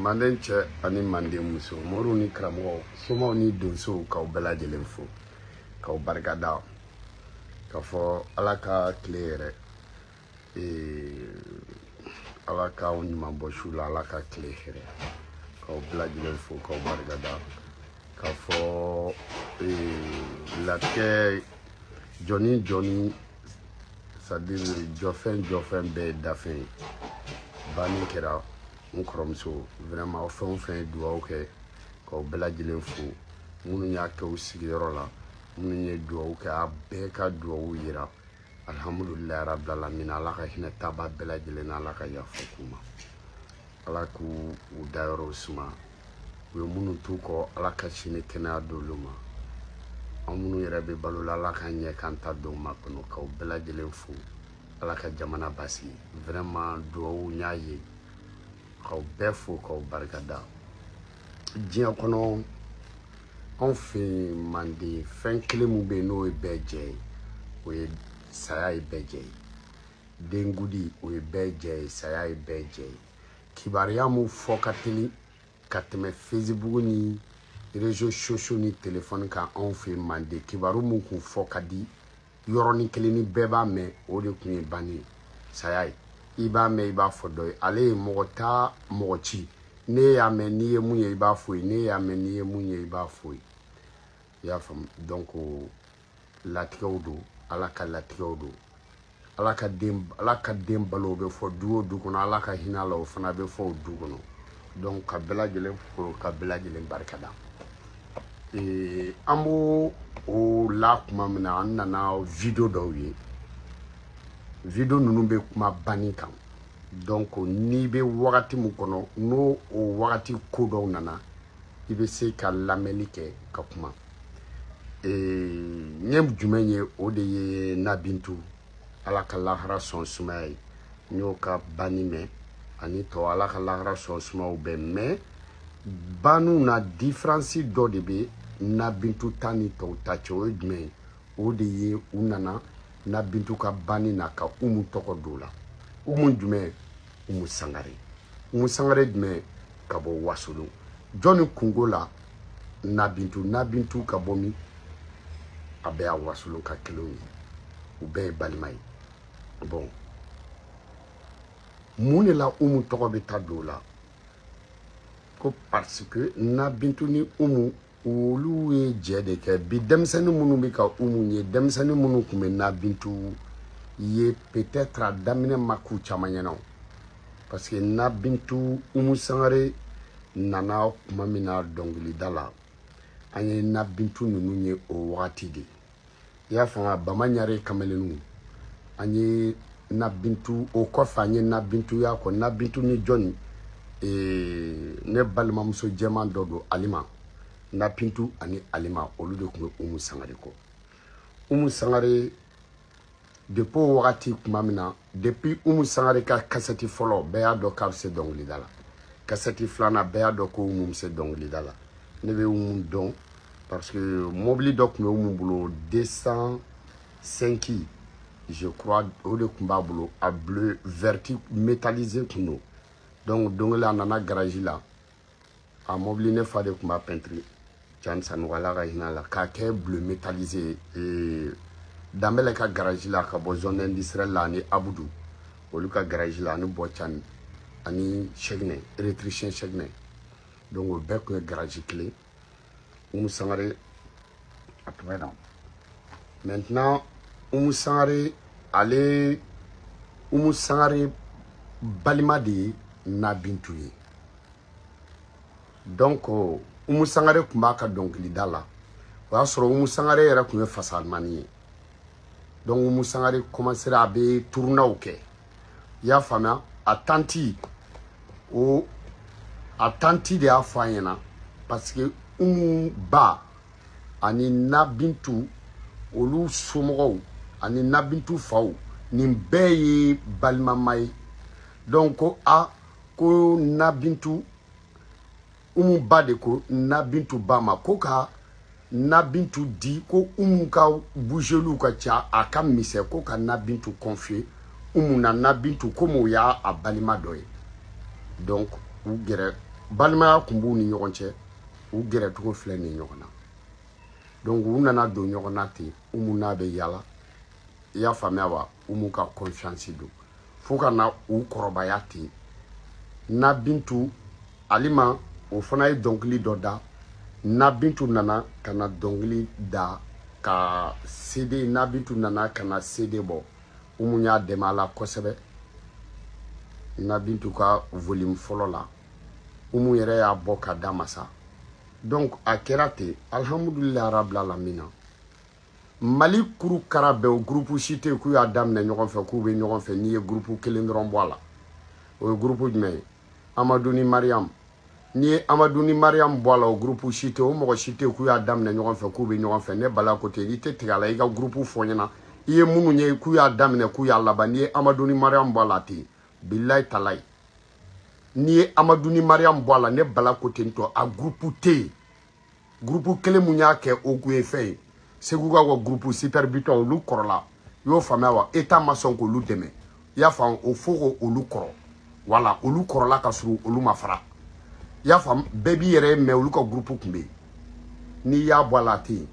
manden che ani manden muso moru ni kramo somo ni donso ka obela jelenfo ka obargada ka fo alaka claire alaka on mambo shula alaka claire ka obela jelenfo ka obargada ka fo la ke Johnny c'est-à-dire Joffin be dafin bani kera nkromso vraiment au fin doa ok ko bela jilen fu munu nya ka usigiro la munu nye doa ok abe ka doa yira alhamdulillah rabbil alamin ala ka hina taba bela jilen ala ka yafukuma ala ku udayro suma we munu tu ko ala ka chine kena doluma amunu yere be balula ala ka nye kanta do makono ka bela jilen fu ala ka jamana basi vraiment doa nyaaye kaw befo kaw barkada dia kono on fait mandi fin klemu be no e beje we saya e beje dengudi we beje saya e beje kibariamu fokatili katme Facebook ni réseaux sociaux ni téléphone ka on fait mandi kibaru mu ku fokadi yoroni keleni beba me o de kun bani saya iba me iba fodoy ale mogota mochi ne ya me ni munye iba foi ne ya me ni munye iba foi ya fam donc la tiodo ala ka la tiodo ala ka dem balo be fo duo du kono ala ka hinalo fana be fo du kono donc ka bela jele fo ka bela jele barkada ambo o la kuma mina nana video do wi video nunu be kuma bani kan donc ni be wakati mu kono no o wakati ko do nana ibe se ka lamelike ka kuma nyem jumenye o de ye na bintu ala ka lahara son sumay nyoka bani me ani to ala ka lahara son suma be me banu na difference do de be na bintu tani to tacho edme o de ye unana na bintu ka bani na ka toko dola jume sangare jume ka bo wasulu Johnny Kungola na bintu ka bomi abe a wasulu ka kilo ube balimai bon munela toko beta dola ko parce que na bintu ni olu e jede ke bi demsani munu bi ka nye demsani munu kume na bintu ye peut-être a damine maku chamanyano parce que na bintu sangare nana kumamina dongli dala anye na bintu nunu nye o wakati de ya fanga bamanyare kamelenu anye na bintu o kofa anye na bintu ya ko na bintu ni Johnny ne balma muso jema dodo alima na pintu ani alima olu de kun sangare ko sangare depuis wakati kumamina depuis sangare ka kaseti folo be ya do ka se dongli dala kaseti flana be ya do ko se dongli dala ne be don parce que mobili do kun bulo 205 je crois au de kumba bulo à bleu verti métallisé kuno donc la nana garage là a mobili ne fa de kumba peinture Jansan wala ga hinala ka ke bleu métallisé et damele ka garage la ka bo zone industrielle la ni Abudu olu ka garage la ni Bochan ani Chegne électricien Chegne donc be ko garage clé sangare après non maintenant sangare aller sangare balimadi na bintuye donc sangare kumba ka donkili dala wa soro sangare era kunye fasalmani donc sangare commencer à be tourna ke ya fama attanti de afanyena parce que ba ani na bintu olu somogo ani na bintu faw ni beye balmamay donc ko na bintu ba de ko na bintu bama ko ka na bintu di ko ka bougelu ka cha aka mise ko ka na bintu confier na bintu komo ya abalima doye donc ou gere balimaya tun b'u ni ɲɔgɔn cɛ u gɛrɛcogo filɛ ni ɲɔgɔn na donc u nana don ɲɔgɔn na ten Umu n'a bɛ yala i y'a faamuya wa Umu ka confiance don fo ka na u kɔrɔbaya ten na Bintu alima o fana ye dɔnkili dɔ da na Bintu nana ka na dɔnkili da ka CD na Bintu nana ka na CD bɔ Umu y'a dɛmɛ a la kosɛbɛ na Bintu ka volume fɔlɔ la Umu yɛrɛ y'a bɔ ka d'a ma sa donc a kɛra ten alhamdulilahi rabbil alamin Mali kuru kara bɛɛ o groupe si tɛ yen k'u y'a daminɛ ɲɔgɔn fɛ k'u bɛ ɲɔgɔn fɛ n'i ye groupe kelen dɔrɔn bɔ a la o ye groupe jumɛn ye Amadou ni Mariam n'i ye Amadou ni Mariam bɔ a la o groupe si tɛ yen o mɔgɔ si tɛ yen k'u y'a daminɛ ɲɔgɔn fɛ k'u bɛ ɲɔgɔn fɛ ne bala ko ten i tɛ tigɛ a la i ka groupe fɔ ɲɛna i ye minnu ye k'u y'a daminɛ k'u y'a laban n'i ye Amadou ni Mariam bɔ a la ten bilahi talayi n'i ye Amadou ni Mariam bɔ a la ne bala ko ten tɔ a groupe tɛ yen groupe kelen mun y'a kɛ o kun ye fɛn ye Segu ka groupe super biton olu kɔrɔla i y'o faamuya wa État ma sɔn k'olu dɛmɛ i y'a faamu o fo k'olu kɔrɔ wala olu kɔrɔla ka surun olu ma fara i y'a faamu bɛɛ b'i yɛrɛ mɛ olu ka groupe kun bɛ yen n'i y'a bɔ a la ten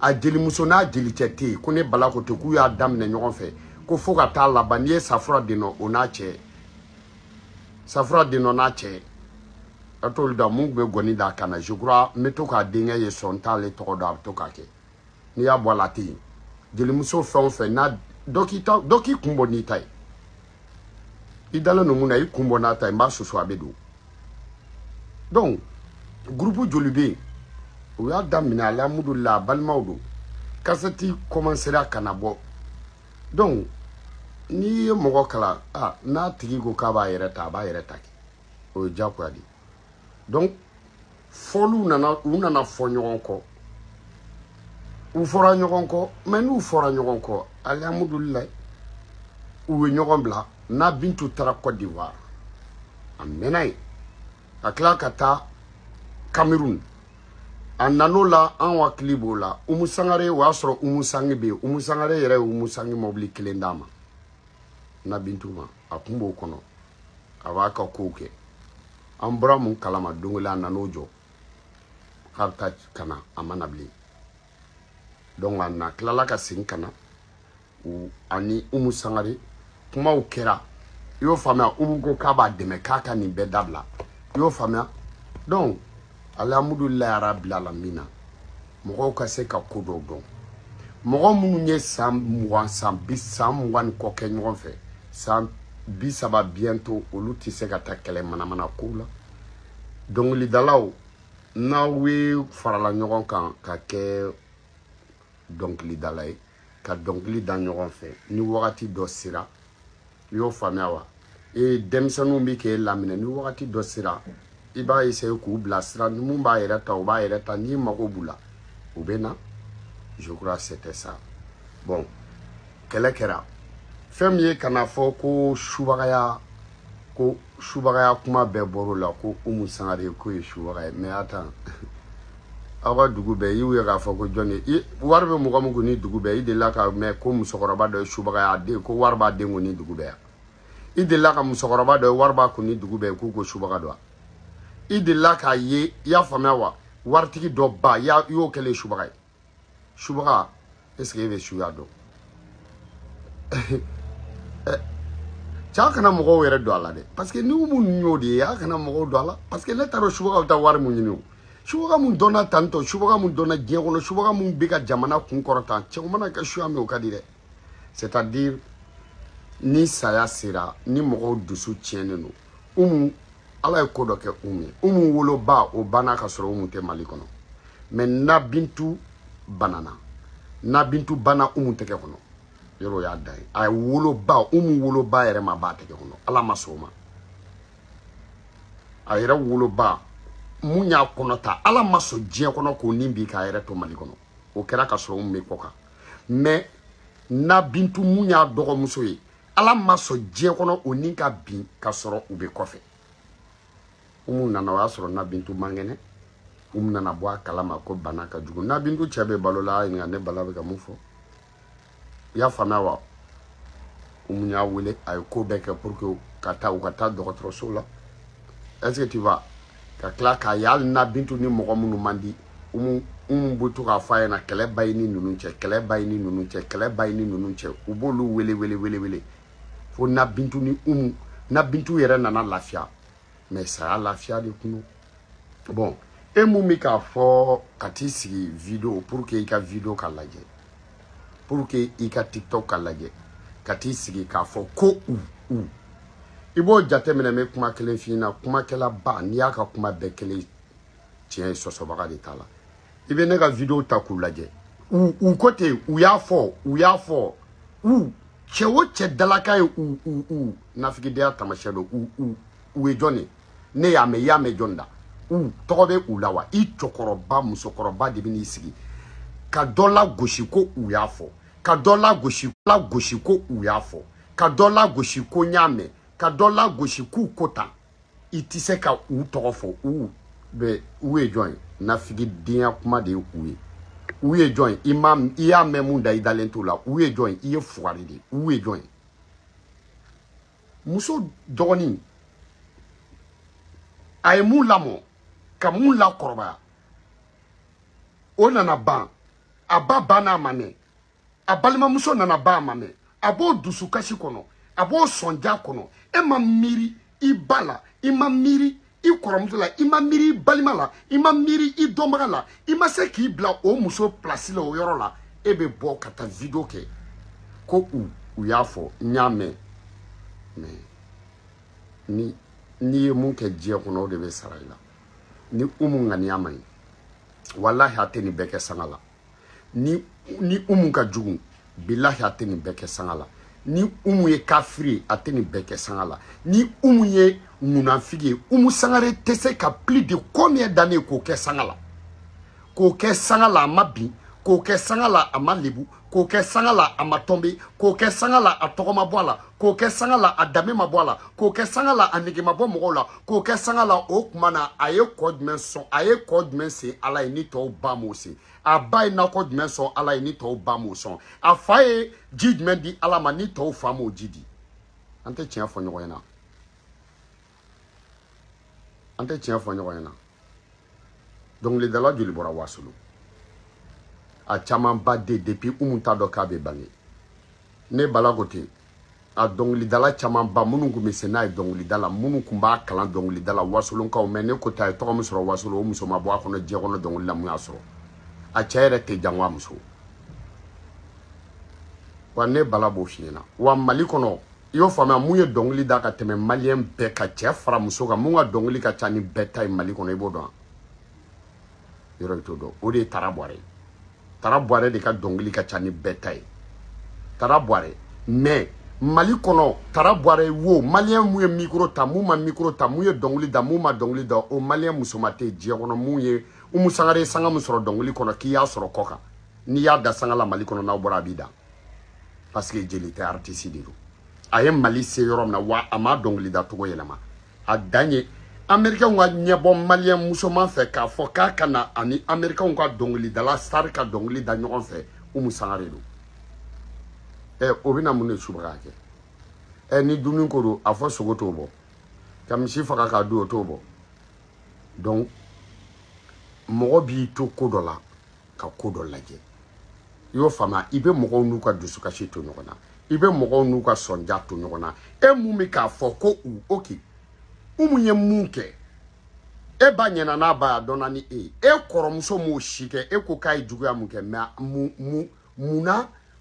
a jelimuso n'a jelicɛ tɛ yen ko ne bala ko ten k'u y'a daminɛ ɲɔgɔn fɛ ko fo ka taa laban n'i ye Safura Denɔ o n'a cɛ Safura Denɔ n'a cɛ a t'olu da mun tun bɛ gɔni d'a kan na je crois n bɛ to k'a denkɛ ye sɔn n t'ale tɔgɔ dɔn a bɛ to k'a kɛ n'i y'a bɔ a la ten jelimuso fɛn o fɛn n'a dɔ k'i kun bɔ n'i ta ye i dalen don mun na i kun bɔ n'a ta ye n b'a susu a bɛ don donc groupe joli bɛ yen o y'a daminɛ alhamdulilayi a balimaw don kasɛti commencera ka na bɔ donc n'i ye mɔgɔ kalan n'a tigi ko k'a b'a yɛrɛ ta a b'a yɛrɛ ta kɛ o ye diyagoya de donc fɔliw nana fɔ ɲɔgɔn kɔ u fɔra ɲɔgɔn kɔ mais n'u fɔra ɲɔgɔn kɔ alhamdulilayi u ye ɲɔgɔn bila n'a Bintu taara Côte d'Ivoire a mɛnna yen a tila ka taa Cameroun a nan'o la an hakili b'o la Umu Sangare o y'a sɔrɔ Umu Sangi bɛ yen Umu Sangare yɛrɛ ye Umu Sangi mobili kelen d'a ma na Bintu ma a kun b'o kɔnɔ a b'a ka kow kɛ an bɔra mun kalama don kelen a nan'o jɔ k'a bɛ taa ka na a ma na bilen donc a na tilala ka segin ka na ani Umu Sangare kumaw kɛra i y'o faamuya Umu ko k'a b'a dɛmɛ k'a ka nin bɛɛ dabila i y'o faamuya donc alhamdulilayi rabbil alamin mɔgɔw ka se ka ko dɔw dɔn mɔgɔ minnu ye san 20 san 20 ni kɔ kɛ ɲɔgɔn fɛ san 30 bientôt olu tɛ se ka taa kɛlɛ manamana kow la dɔnkilidalaw n'aw ye farala ɲɔgɔn kan ka kɛ dɔnkilidala ye ka dɔnkili da ɲɔgɔn fɛ ni wagati dɔ sera i y'o faamuya wa denmisɛnninw bɛ k'e laminɛ ni wagati dɔ sera i b'a essayer k'u bilasira ni mun b'a yɛrɛ ta o b'a yɛrɛ ta n'i mago b'u la u bɛ na je crois c'était ça bon kɛlɛ kɛra fɛn min ye kana fɔ ko subagaya kuma bɛɛ bɔr'o la ko Umu Sangare k'o ye subaga ye mais attends aw ka dugu bɛɛ y'u ye k'a fɔ ko jɔn ye wari bɛ mɔgɔ min kun ni dugu bɛɛ i delila ka mɛn ko musokɔrɔba dɔ ye subaga ye ko wari b'a den kun ni dugu bɛɛ i delila ka musokɔrɔba dɔ ye wari b'a kun ni dugu bɛɛ k'u ko subaga dɔ i delila k'a ye i y'a faamuya wa waritigi dɔ ba i y'o kɛlen subaga ye subaga est ce que e bɛ suya dɔn cɛ a kana mɔgɔw yɛrɛ don a la dɛ parce que ni Umu ninnu y'o de ye a kana mɔgɔw don a la parce que ne t'a dɔn subaga bɛ taa wari mun ɲini o subaga mun dɔnna tantɔ subaga mun dɔnna diɲɛ kɔnɔ subaga mun bɛ ka jamana kun kɔrɔtan cɛw mana kɛ suya min o ka di dɛ c'est à dire ni saya sera ni mɔgɔw dusu tiɲɛnen don Umu ala ye ko dɔ kɛ Umu ye Umu woloba o banna ka sɔrɔ Umu tɛ Mali kɔnɔ mais na Bintu banana na Bintu banna Umu tɛgɛ kɔnɔ yɔrɔ y'a da ye a ye woloba Umu woloba yɛrɛ ma b'a tɛgɛ kɔnɔ ala ma sɔn o ma a yɛrɛ woloba mun y'a kɔnɔ ta ala ma sɔn diɲɛ kɔnɔ k'o nin bi k'a yɛrɛ to Mali kɔnɔ o kɛra ka sɔrɔ Umu bɛ kɔ kan mais na Bintu mun y'a dɔgɔmuso ye ala ma sɔn diɲɛ kɔnɔ o nin ka bin ka sɔrɔ u bɛ kɔfɛ Umu nana o y'a sɔrɔ na Bintu man kɛnɛ Umu nana bɔ a kalama ko bana ka jugu na Bintu cɛ bɛ balo la ɲininka ne bala bɛ ka mun fɔ i y'a faamuya wa Umu y'a wele a ye ko bɛɛ kɛ pour que u ka taa dɔgɔtɔrɔso la est ce que tu vois ka tila k'a ye hali na Bintu ni mɔgɔ minnu man di bɛ to k'a fɔ a ɲɛna kɛlɛ ba ye ni ninnu cɛ kɛlɛ ba ye ni ninnu cɛ kɛlɛ ba ye ni ninnu cɛ u b'olu wele fo na Bintu ni na Bintu yɛrɛ nana lafiya mais saya lafiya de kun bon e mun bɛ k'a fɔ ka t'i sigi vidéo pour que i ka vidéo ka lajɛ pour que i ka TikTok ka lajɛ ka t'i sigi k'a fɔ ko i b'o jateminɛ n bɛ kuma kelen f'i ɲɛna kumakɛla ba n'i y'a ka kuma bɛɛ kelen tiɲɛ ye sɔsɔbaga de t'a la i bɛ ne ka vidéo ta k'u lajɛ u ko ten u y'a fɔ cɛ o cɛ dalaka ye nafigidenya taamasiyɛn don u ye jɔn ye ne y'a mɛn i y'a mɛn jɔn da tɔgɔ bɛ u la wa i cɛkɔrɔba musokɔrɔba de bɛ n'i sigi ka dɔ lagosi ko u y'a fɔ ka dɔ lagosi ko u y'a fɔ ka dɔ lagosi ko n y'a mɛn ka dɔ lagosi k'u ko tan i tɛ se ka u tɔgɔ fɔ u ye jɔn ye nafigidenya kuma de ye u ye jɔn ye i y'a mɛn mun da i dalen t'o la u ye jɔn ye i ye fugari de u ye jɔn ye muso dɔgɔnin a ye mun lamɔ ka mun lakɔrɔbaya o nana ban a ba banna a ma mɛn a balimamuso nana ban a ma mɛn a b'o dusukasi kɔnɔ a b'o sɔnja kɔnɔ e ma miiri i ba la i ma miiri i kɔrɔmuso la i ma miiri i balima la i ma miiri i dɔnbaga la i ma se k'i bila o muso place la o yɔrɔ la e bɛ bɔ ka taa vidéo kɛ ko u y'a fɔ n y'a mɛn mais n'i ye mun kɛ diɲɛ kɔnɔ o de bɛ sara i la ni ŋaniya man ɲi walahi a tɛ nin bɛɛ kɛ sanga la ni ka jugu bilahi a tɛ nin bɛɛ kɛ sanga la ni ye kafiri a tɛ nin bɛɛ kɛ sanga la ni ye munafigi ye Sangare tɛ se ka plus de combien d'années k'o kɛ sanga la a ma bin k'o kɛ sanga la a ma lebu k'o kɛ sanga la a ma tombe k'o kɛ sanga la a tɔgɔ ma bɔ a la k'o kɛ sanga la a danbe ma bɔ a la k'o kɛ sanga la a nege ma bɔ mɔgɔw la k'o kɛ sanga la o tuma na a ye kɔ jumɛn sɔn a ye kɔ jumɛn se ala ye ni tɔw ba m'o se a ba ye nakɔ jumɛn sɔn ala ye ni tɔw ba m'o sɔn a fa ye ji jumɛn di ala ma ni tɔw fa m'o ji di an tɛ tiɲɛ fɔ ɲɔgɔn ɲɛna dɔnkilidala joli bɔra Wasolo a caman ba de depuis t'a dɔn k'a bɛ bange ne bala ko ten a dɔnkilidala caman ba minnu tun bɛ se n'a ye dɔnkilidala minnu tun b'a kalan dɔnkilidala Wasolonkaw mais ne ko ta ye tɔgɔ min sɔrɔ Wasolo o muso ma bɔ a kɔnɔ diɲɛ kɔnɔ dɔnkilila mun y'a sɔrɔ a cɛ yɛrɛ tɛ jango a muso wa ne bala b'o f'i ɲɛna wa Mali kɔnɔ i y'o faamuya mun ye dɔnkili da ka tɛmɛ maliyɛn bɛɛ ka cɛ fara muso kan mun ka dɔnkili ka ca ni bɛɛ ta ye Mali kɔnɔ i b'o dɔn yɔrɔ i t'o dɔn o de ye Tara Buwarɛ Tara Buwarɛ de ka dɔnkili ka ca ni bɛɛ ta ye Tara Buwarɛ mais Mali kɔnɔ Tara Buwarɛ wo maliyɛn mun ye micro ta mun ma micro ta mun ye dɔnkili da mun ma dɔnkili da o maliyɛn musoman tɛ diɲɛ kɔnɔ mun ye Sangare ye sanga min sɔrɔ dɔnkili kɔnɔ k'i y'a sɔrɔ kɔ kan n'i y'a da sanga la Mali kɔnɔ n'aw bɔra a b'i da parce que jeli tɛ artiste de don a ye Mali se yɔrɔ min na wa a ma dɔnkili da cogo yɛlɛma a dan ye Américains ka ɲɛbɔ maliyɛn musoman fɛ k'a fɔ k'a ka na ani Américains ka dɔnkilidala star ka dɔnkili da ɲɔgɔn fɛ Sangare don o bɛna mun de subaga kɛ ni dumuni ko don a fɔ sogo t'o bɔ ka misi faga k'a dun o t'o bɔ donc mɔgɔ b'i to ko dɔ la ka ko dɔ lajɛ i y'o faamuya i bɛ mɔgɔw n'u ka dusukasi to ɲɔgɔn na i bɛ mɔgɔw n'u ka sɔnja to ɲɔgɔn na e mun bɛ k'a fɔ ko ok ye mun kɛ e ba ɲɛna n'a ba y'a dɔnna ni e kɔrɔmuso m'o si kɛ e ko k'a ye juguya mun kɛ mais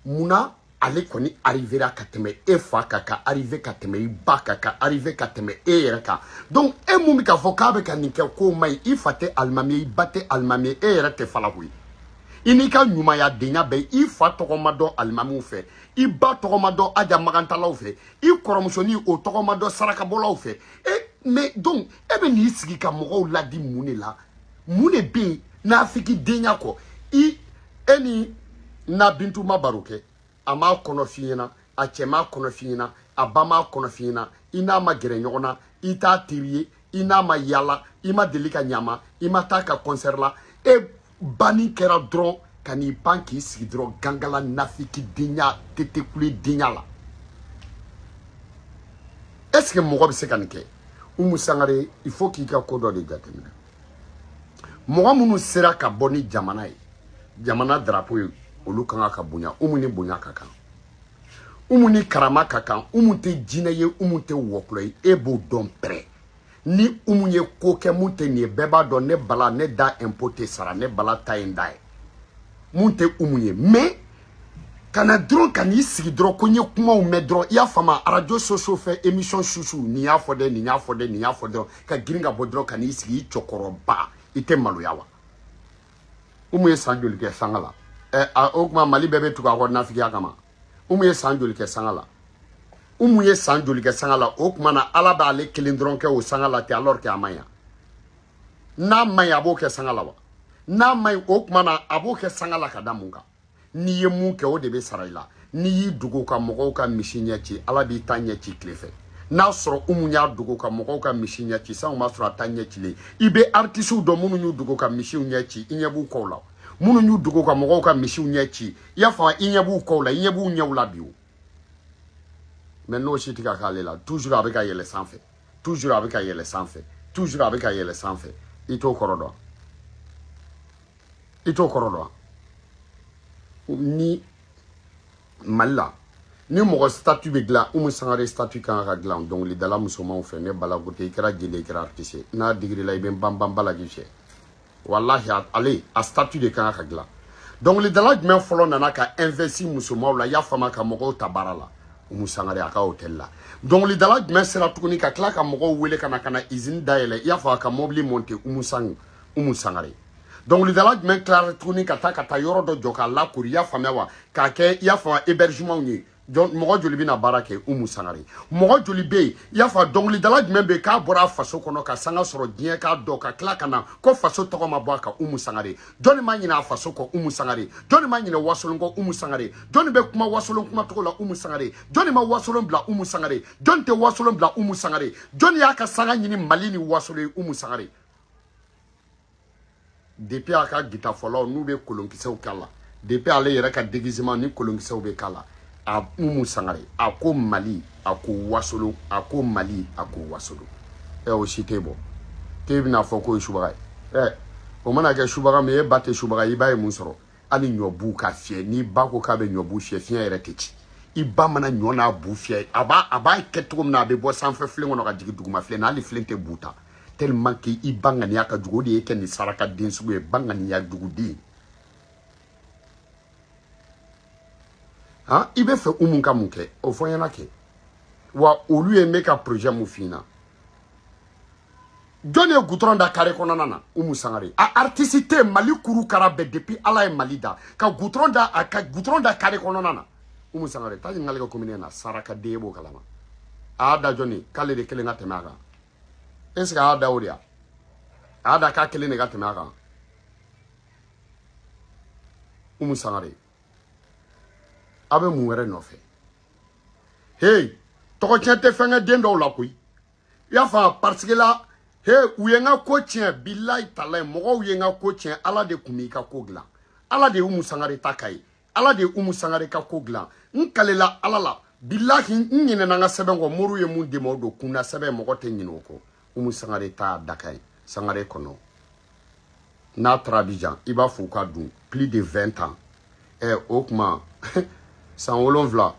munna ale kɔni arrivera ka tɛmɛ e fa kan ka arriver ka tɛmɛ i ba kan ka arriver ka tɛmɛ e yɛrɛ kan donc e mun bɛ k'a fɔ k'a bɛ ka nin kɛ k'o man ɲi i fa tɛ alimami ye i ba tɛ alimami ye e yɛrɛ tɛ fala koyi i n'i ka ɲumayadenya bɛɛ i fa tɔgɔ ma dɔn alimamiw fɛ i ba tɔgɔ ma dɔn aja magantalaw fɛ i kɔrɔmusonin o tɔgɔ ma dɔn sarakabɔlaw fɛ mais donc e bɛ n'i sigi ka mɔgɔw ladi mun de la mun de bɛ yen nafigidenya kɔ e ni na Bintu ma baro kɛ a m'a kɔnɔ f'i ɲɛna a cɛ m'a kɔnɔ f'i ɲɛna a ba m'a kɔnɔ f'i ɲɛna i n'a ma gɛrɛ ɲɔgɔn na i t'a teri ye i n'a ma yala i ma deli ka ɲama i ma taa ka concert la banni kɛra dɔrɔn ka n'i ban k'i sigi dɔrɔn gangala nafigidenya tetekule denya la est-ce que mɔgɔ bɛ se ka nin kɛ Oumou Sangare, il faut qu'il y ait un code de jatemina. Moi, mounou sera ka boni jamana. Jamana drapeau, olu kanga ka bunya. Oumou ni bunya kakan. Oumou ni karama kakan. Oumou te djinaye, oumou te wokloy. Ebo don pre. Ni oumou ye koke moute ni beba don ne bala ne da impote sara ne bala ta indai. Moute oumou ye. Mais, kana dron kani sigi dron konye kuma ou medron ya fama radio social fait émission chouchou ni ya fode ni ya fode ni ya fode ka giringa bodron kani sigi chokoro ba ite maluyawa umu ye sanjoli ke sangala okuma mali bebe tuka ko nafiki akama umu ye sanjoli ke sangala okuma na ala ba ale kilin dron ke o sangala te alors que amaya na maya bo ke sangala wa na may okuma na abo ke sangala kadamunga ni ye mun ke o de be sarayla ni yi dugo ka mogo ka mishinya ci ala bi tanya ci klefe na soro umunya dugo ka mogo ka mishinya ci sa ma soro tanya ci le ibe artisu do munu nyu dugo ka mishinya ci inyabu ko la munu nyu dugo ka mogo ka mishinya ci ya fa inyabu ko la inyabu nyawla biu mais no shiti ka kalela toujours avec ayele sans fait toujours avec ayele sans fait toujours avec ayele sans fait ito korodo ni malla ni mo statut be gla Oumou Sangare statut kan ga gla donc li dala musoman fe ne bala gote kra jele kra artiste na digri la ben bam bala giche wallahi allez a statut de kan ga gla donc li dala men folo nana ka investi musoman la ya fama ka mo tabara la Oumou Sangare aka hotel la donc li dala men sera tukuni ka kla ka mo wele kana izine daele ya fa ka mobili monter Oumou Sangare donc le dalaj men clair tourner kata yoro do joka la kuriya famewa ka ke ya fa hébergement ni donc mo joli bina barake Oumou Sangare mo joli be ya fa donc le dalaj men be ka bora faso kono ka sanga soro dien ka do ka kla kana ko faso to ma boaka Oumou Sangare joni ma nyina faso ko Oumou Sangare joni ma nyina wasolon ko Oumou Sangare joni be kuma wasolon kuma to la Oumou Sangare joni ma wasolon bla Oumou Sangare joni te wasolon bla Oumou Sangare joni ya ka sanga nyini malini wasolon Oumou Sangare depuis à ka gita folo nous be kolonkisew kala depuis ale yere ka déguisement ni kolonkisew be kala a Oumou Sangare ako Mali ako wasolo ako Mali ako wasolo o shitebo kebina foko shubaga o mana ke shubaga me batte shubaga ibaye musoro ani nyobu ka fie ni bako ka be nyobu fie fie yere techi iba mana nyona bu fie aba ketrum na be bo sanfe flengo no ka digi duguma fle na ali flente buta tellement que i bangani aka jugo de ken ni saraka din sugu e bangani ya jugo di ha ibe fe umunka munke o foyana ke wa olu e meka projet mu fina Johnny Goutron da kare konana na Oumou Sangare a artisité Mali kuru karabe depuis ala e Malida ka Goutron da kare konana na Oumou Sangare ta ngali ko komine na saraka debo kalama a da Johnny kale de kele ngate maga est-ce que ada odia ada ka kele ne ngate maga Oumou Sangare abe mu were no fe hey to chete fenga dendo la kuy ya fa parce que là hey uyenga ko tien billahi talay mo uyenga ko tien ala de kumika ko glan ala de Oumou Sangare takai ala de Oumou Sangare ka ko glan nkalela ala la billahi nyine nanga sebe ngo muru ye mun de modo kuna sebe mo ko te nyino ko Oumou Sangare ta dakai Sangare kono na Abidjan iba fu ka dun plus de 20 ans okuma san wolonvla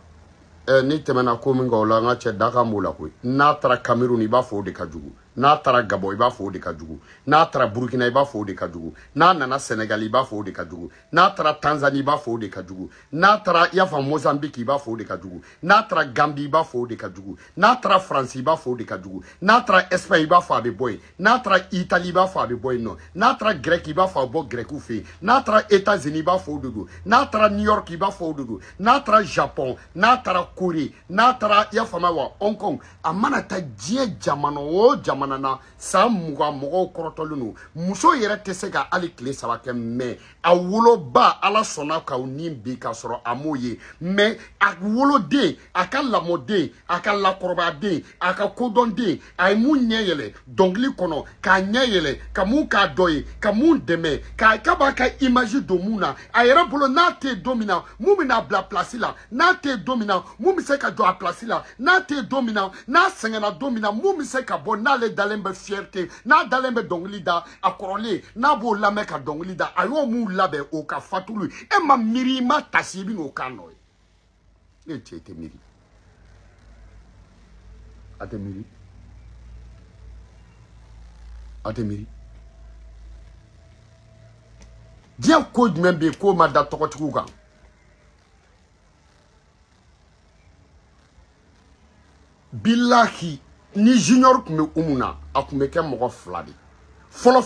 ni temena ko minga ola nga che daka mula ko na tra Cameroun iba fo de kajugu na tra Gabon iba fo de kajugu na tra Burkina iba fo de kajugu na nana Senegal iba fo de kajugu na tra Tanzanie iba fo de kajugu na tra yafa Mozambique iba fo de kajugu na tra Gambie iba fo de kajugu na tra France iba fo de kajugu na tra Espagne iba fo abe boy na tra Italie iba fo abe boy no na tra Grec iba fo bo Greku fe na tra États-Unis iba fo dudu na tra New York iba fo dudu na tra Japon na tra Corée na tra yafa ma wa Hong Kong amana ta die jamano o jamano jamana na sa muga mogo korotolunu muso yere te se ka ali kile saba ke me a wolo ba ala sona ka uni bi ka soro amoye me a wolo de aka lamode aka lakoroba de aka kodon de ay mu nyeyele dongli kono ka nyeyele ka mu ka doye ka mu deme ka ba ka image do muna ayere bolo na te domina mu mi na bla place la na te domina mu mi se ka do a place la na te domina na sengena domina mu mi se ka bo na le dalembe fierté na dalembe dongli da akorole na bo lame ka dongli da ayo mu labe o ka fatulu e ma miri ma tasibi no kano e te miri ate miri dia ko jumbe ko ma da tokotiku kan billahi ni junior kume umuna akume ke mogo fladi folo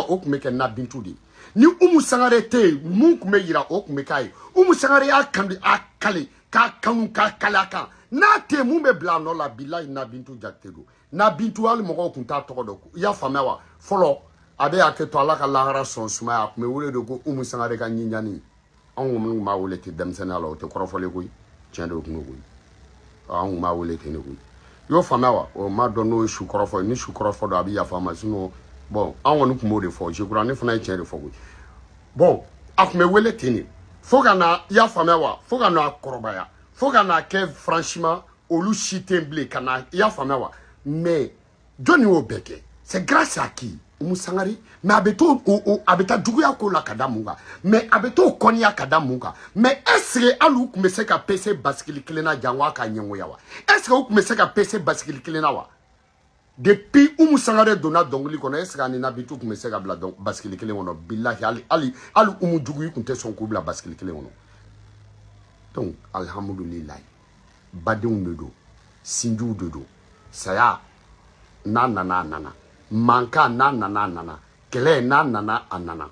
o kume ke na bintu di ni umu sangare te mu kume yira o kume kai umu sangare akandi akale ka kanu ka kalaka na te mu me bla no la billahi na bintu jaktedo na bintu al mogo kunta tokodo ya famewa folo abe aketo ala ka lahara son suma akume wole do ko umu sangare ka nyinyani an ma wole te demsena la o te korofole koy tiendo kume koy an ma wole te ne koy yo famawa o ma dono shukrofo ni shukrofo do abi ya fama sino bon an wonu kumo de fo je kura ne fana chen de fo bon akume wele teni foga na ya famawa foga na akorobaya foga na ke franchement olu chitemble kana ya famawa mais Johnny Obeke c'est grâce à qui Musangari mais abeto abeta duguya ko la kadamunga mais abeto konya kadamunga mais est-ce que alu kumese ka PC baskili kilena jangwa ka nyengo yawa est-ce que kumese ka PC baskili kilena wa depuis Musangari dona dongli kono est-ce que anina bitu kumese ka bla donc baskili kilena wono billahi ali umu duguyi kunte son kubla baskili kilena wono donc alhamdulillah badun dedo sinju dedo saya nana manka nana kele nana anana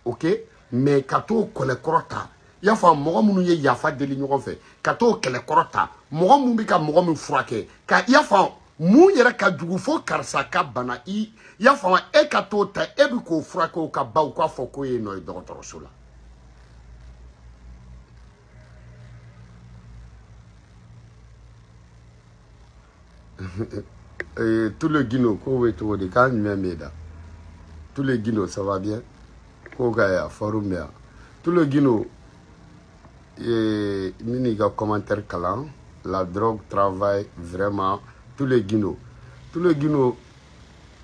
ok mais kato kole korota ya fa mogo munu ye yafa deli nyogo fe kato kele korota mogo mun bi ka mogo mun furake ka ya fa mu yere ka dugu fo karsa ka bana I ya fa e kato ta e bi ko furake o ka ba ko afo ko ye no docteur sula tout le Guino, tout le Guino, ça va bien. Tout le Guino, miniga commentaire calant, la drogue travaille vraiment. Tout le Guino,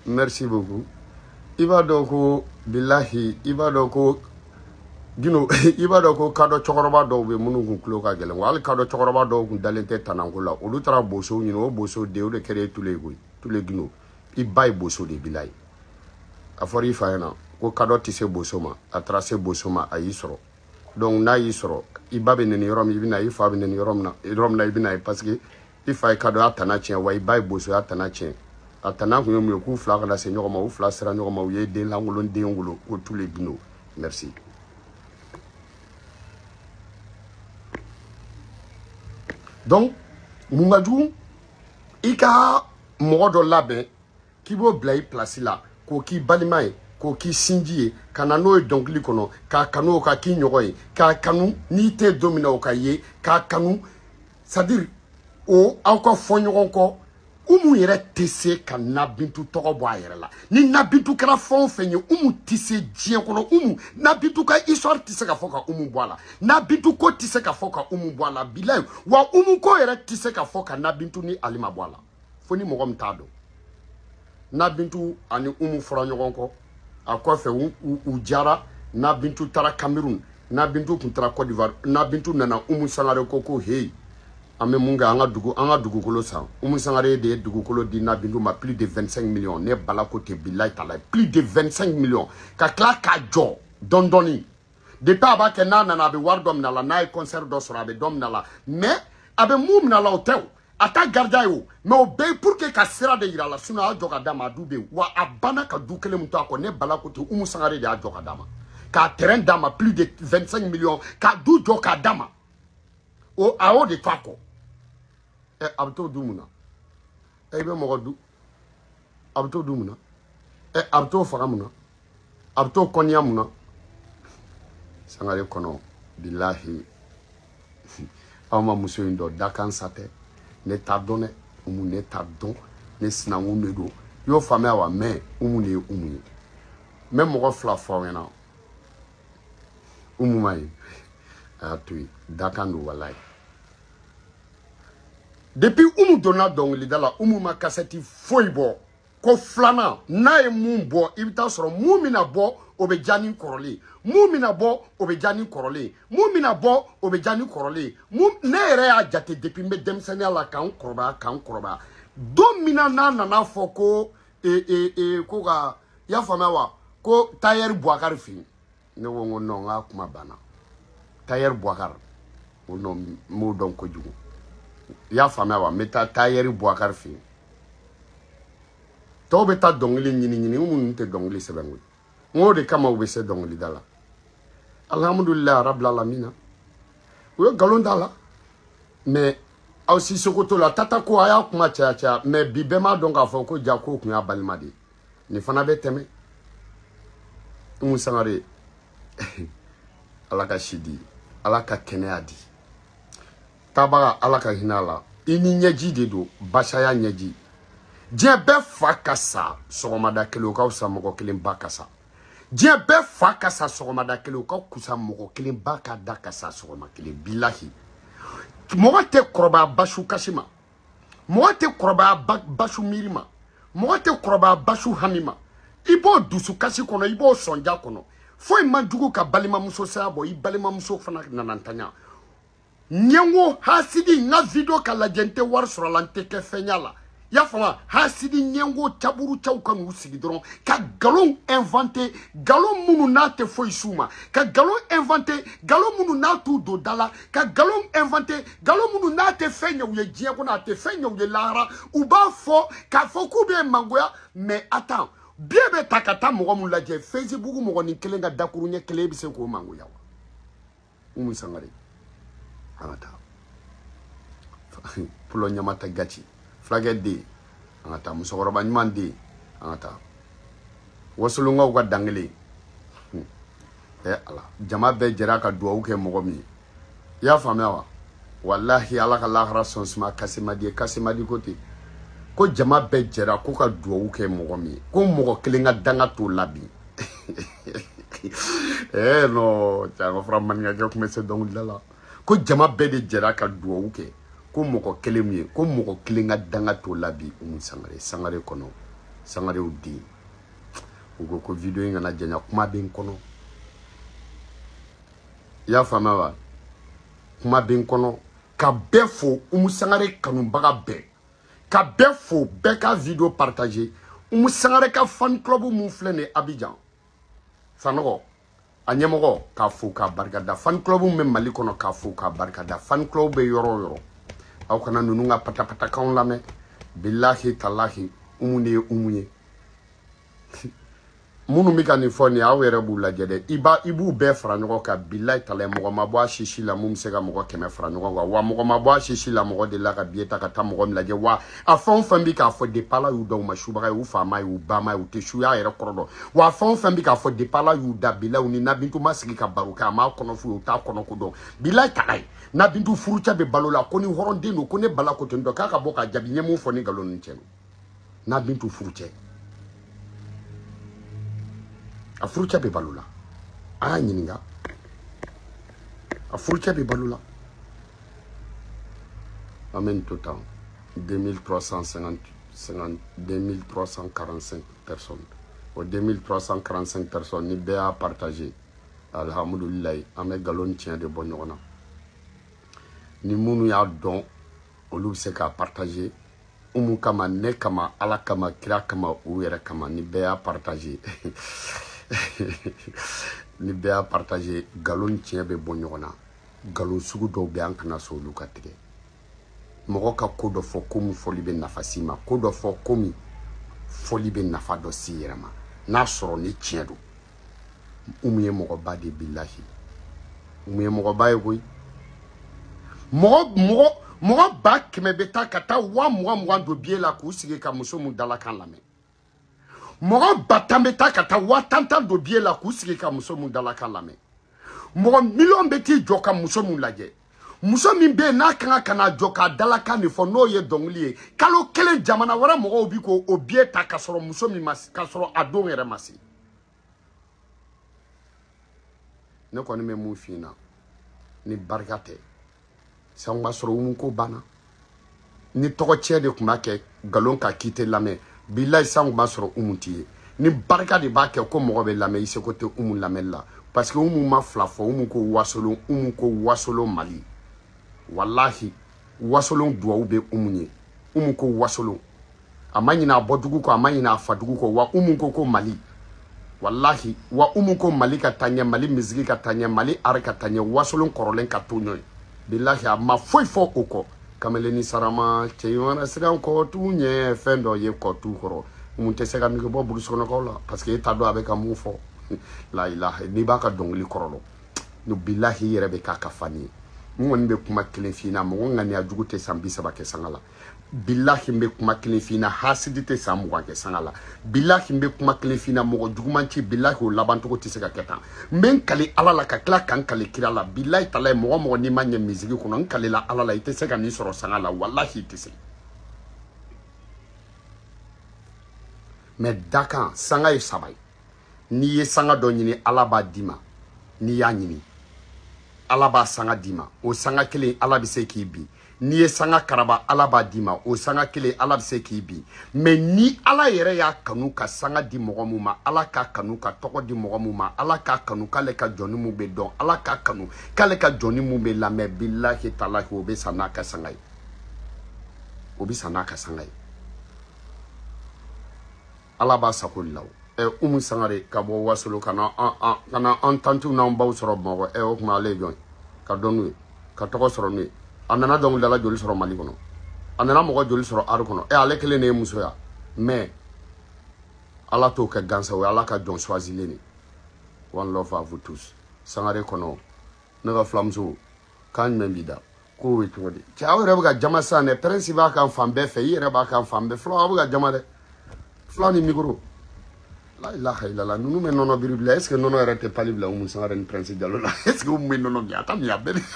merci beaucoup. Iba doko billahi, iba doko Guino, iba doko kado chokoroba do be munu kulo ka gelen wal kado chokoroba do kun dalente tanangola olu tara boso nyino boso de o de kere tous les Guino iba boso de billahi afori faena ko kado tise boso ma atrase boso ma ayisro donc na yisro iba be neni rom ibina ifa be neni rom na ibina parce que ifa kado atana chen wa iba boso atana chen atana ko yomu ku fla kala se nyoma u fla sera nyoma u ye de langolo de ngolo ko tous les Guino merci. Donc, Moumadou, ika modo labe, ki bo blai place la, ko ki balimae, ko ki sindiye, kanano e dongli kono, ka kanu ka ki nyogoye, ka kanu ni te domina o ka ye, ka kanu, c'est-à-dire, o encore fonyogon ko, umu yere tese ka nabintu togo bo ayere la. Ni nabintu kera fon fenye, umu tise dien kono, umu, nabintu ka histoire tise ka foka umu boala. Nabintu ko tise ka foka umu boala. Bilay, wa umu ko yere tise ka foka nabintu ni alima boala. Foni mogom tado. Nabintu ani umu franyogon ko, akwa fe u jara, nabintu tara Cameroun, nabintu kuntara Côte d'Ivoire, nabintu nana umu sangare koko hey. Ame munga anga dugu kolo sa sangare de dugu kolo di na bindu ma plus de 25 millions ne bala côté billahi tala plus de 25 millions ka kla ka jo dondoni de pa ba ke na be wardom na la na concert do sora be dom na la mais abe mum na la hotel ata garda yo mais o be pour que ka sera de ira la suna jo ka dama dube wa abana ka du kele muto ko ne bala côté sangare de jo ka dama ka terrain dama plus de 25 millions ka du jo ka dama o ao de twako abto dumuna ebe mogodu abto dumuna abto fagamuna abto konyamuna sangare kono billahi awma muso indo dakan sate ne tardone umu ne tardon ne sinangu medo yo famia wa me umu ne umu même mo fla fongena umu mai atui dakandu walai depuis umu donna dongli dala umu ma kaseti foibo ko flana na e mumbo ibita soro mumina bo obe jani korole mumina bo obe jani korole mumina bo obe jani korole mum ne re a jate depuis me demsania la kan korba domina na foko ko ga ya famawa ko tayer boakar fin ne wongo no nga kuma bana tayer boakar no mo don ko jugu ya famawa meta tayer boakar fin to beta dongli nyini umun te dongli sebengu ngode kama ubese dongli dala alhamdulillah rabbil alamin wo galon dala mais aussi sokoto la tata ko aya kuma cha mais bibema donc afo ko jako ku ya balmadi ni fana be teme sangare alaka shidi alaka keneadi tabara alaka hinala ini nyeji dedo bashaya nyeji Dien be fakasa sogomada kelo ka usa moko kilim bakasa. Dien be fakasa sogomada kelo ka kusa moko kilim baka dakasa sogoma kilim billahi. Moga te kroba bashu kashima. Moga te kroba bashu mirima. Moga te kroba bashu hamima. Ibo dusu kashi kono ibo sonja kono. Foi manjugu ka balima muso sabo i balima muso fana nanantanya. Nyengo hasidi nga video ka la gente war sur l'anteke fenyala. Ya fama hasidi nyengo taburu chaw kan usigi doron ka galon inventé galon munu na te foi suma ka galon inventé galon munu na tu do dala ka galon inventé galon munu na te fenya uye jie ko na te fenya uye lara ou ba fo ka fo ku be mangoya mais attends bien be takata mo mu la je Facebook mo ni kelenga dakuru nye kele bi se ko mangoya umu sangare amata pulo nyamata gachi flagede angata musokoroba nyimande angata wasulunga uga dangele ala jama be jera ka duwa uke mogomi ya famewa wallahi ala ka lahara sonsuma kasimadi kote ko jama be jera ko ka duwa uke mogomi ko mogo kelenga danga to labi no tango framman nga ko mese dong lala ko jama be de jera ka duwa uke ko moko kelemiye ko moko kelenga danga to labi sangare kono sangare udi ugo ko video inga na janya kuma ben kono ya famawa kuma ben kono ka befo sangare kanu baga be ka befo be ka video partager sangare ka fan club mu flene Abidjan sanogo anyemogo ka fu ka barkada fan club mu mali kono ka fu ka barkada fan club be yoro aw kana nununga pata kaun lame billahi tallahi umuye munu mi kan foni awere bu la jede ibu be fra nyogo ka billahi tallahi mo ma bo shishi la mum se ga mo keme fra nyogo wa mo ma bo shishi la mo de la ka bieta ka tam mo la je wa afon fambi ka fo de pala yu do ma shubara yu fa ma yu ba ma yu te shu ya ere kordo wa afon fambi ka fo de pala yu da bila uni na bintu masiki ka baruka ma kono fu ta kono ko do billahi tallahi na bintu furucha be balola koni horonde no kone bala ko tendo kaka boka jabi nyemu fo ni galon ncheno na bintu furucha a furucha be balola a nyininga a furucha be balola amen tout temps 2345 personnes ou 2345 personnes ni be a partager alhamdulillah ame galon tient de bonne ni munu ya don olu se ka partager umu kama ne kama ala kama kira kama u yere kama ni be a partager ni be a partager galon tien be bonyona galon sugu do be an kana so lu katige moko ka kodo fo komu foli be nafasima kodo fo komi foli be nafa do sirama na soro ni tien do umu ye moko ba de billahi umu ye moko ba e Mogo ba keme beta kata wa mwa do bie la ku sige ka muso mu dala kan lame Mogo batambeta kata watanta do bie la kusiki ka muso mun dalaka lame. Mogo million beti joka muso mun laje. Muso min be na kanga kana joka dalaka ni fo no ye dongli kalo kele jamana wara mogo obi ko obie ta kasoro muso min mas kasoro adon ere masi. Ne ko ni me mun fina ni barkate sangba soro mun ko bana ni togo che de kuma ke galon ka kite lame billahi sangba soro umunti ni barka de ba ke ko mogo be lame ise ko te umun lamella parce que umun ma flafo umun ko wasolo mali wallahi wasolo duwa ube umunye umun ko wasolo amanyina bodugu ko amanyina fadugu ko wa umun ko mali wallahi wa umun ko mali ka tanya mali mizigi ka tanya mali ar ka tanya wasolo korolen ka tonyo billahi amma foi fo ko kameleni sarama cheyona sigan ko tunye fendo ye ko tu koro umun te sega mi bo buru sono ko la parce que ta do avec amu fo la ilaha ni baka dongli korolo no billahi yerebe ka kafani ngoni be kuma kelen fina mo ngani ajugu te sambi sabake sangala billahi be kuma kelen fina hasidi te samu wanke sangala billahi be kuma kelen fina mo jugumanci billahi o labanto ko tisega keta men kali alala ka kla kan kali kirala billahi talay mo ni manye mizigi kuno kali la alala ite sega ni soro sangala wallahi tise me daka sanga e sabay ni ye sanga do nyini alaba dima ni ya nyini alaba sanga dima o sanga kele ala bi se ki bi ni ye sanga karaba alaba dima o sanga kele ala bi se ki bi mais ni ala yere ya kanu ka sanga di mogomuma ala ka kanu ka toko di mogomuma ala ka kanu kale ka joni mu be don ala ka kanu kale ka joni mu be la me billahi ta'ala o be sana ka sanga obi sana ka sanga alaba sakullaw umu sangare ka bo wasolo kana ententu na mbaw soro mo o kuma le jon ka donu ka toko soro ni anana dong dala joli soro mali kono anana mo joli soro ar kono ale kele ne muso ya mais ala to ka gansa we ala ka don choisi leni one love à vous tous sangare kono ne ga flamso kan membida ko we to de chawo re ba jama sa ne principal kan fambe fe yere ba kan fambe flo ba jama de flo ni micro la ilaha illallah nous mais nono biribla est-ce que nono arrête pas libla ou sans ren prince diallo là est-ce que mais nono mi atam ya ben est-ce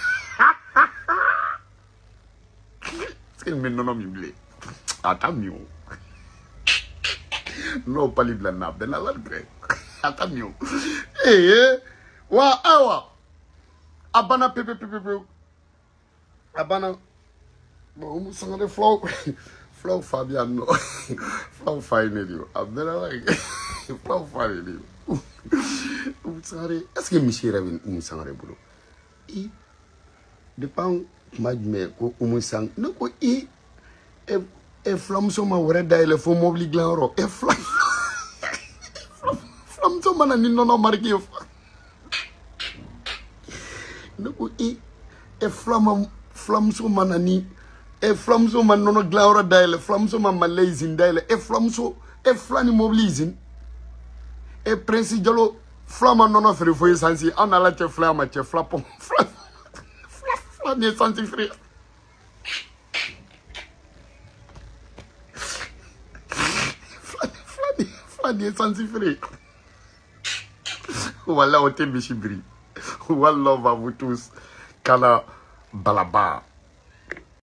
que mais nono mi blé atam yo no pas libla na ben la gré atam yo wa awa abana pepe abana bon sans ren flow Fabiano flow finally abena like flow finally est-ce que monsieur Ravin Moussangare boulot dépend majme ko umusang no ko e flamso ma wore dayle fo mobli glanro e flamso mana ni nono marki no ko e flamso mana ni e flamso man nono glaura daile flamso man malazin daile e flamso e flani mobilizin e prince jalo flama nono free fo sansi anala che flama che flapon flani sansi free flani sansi free wala o te bishibri wala va vous tous kala balaba